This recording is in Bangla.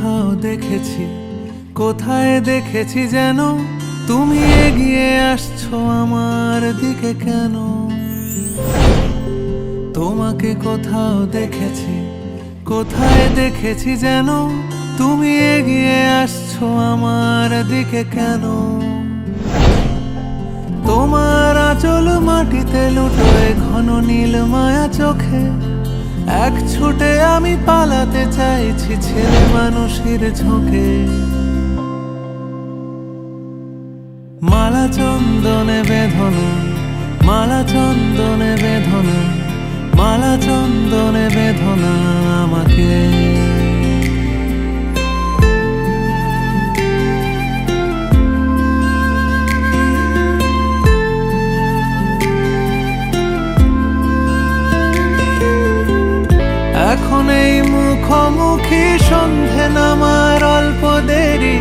কোথাও দেখেছি, কোথায় দেখেছি যেন তুমি এগিয়ে আসছো আমার দিকে কেন? তোমাকে কোথাও দেখেছি, কোথায় দেখেছি যেন তুমি এগিয়ে আসছো আমার দিকে কেন? তোমার আঁচল মাটিতে লুটোয় ঘন নীল মায়া চোখে, এক ছুটে আমি পালাতে চাইছি ছেলে মানুষের ঝোঁকে। মালা চন্দনে বেঁধনো, মালা চন্দনে বেঁধনো, মালা চন্দনে বেঁধনা আমাকে। এখন এই মুখোমুখি সন্ধে নামার অল্প দেরি,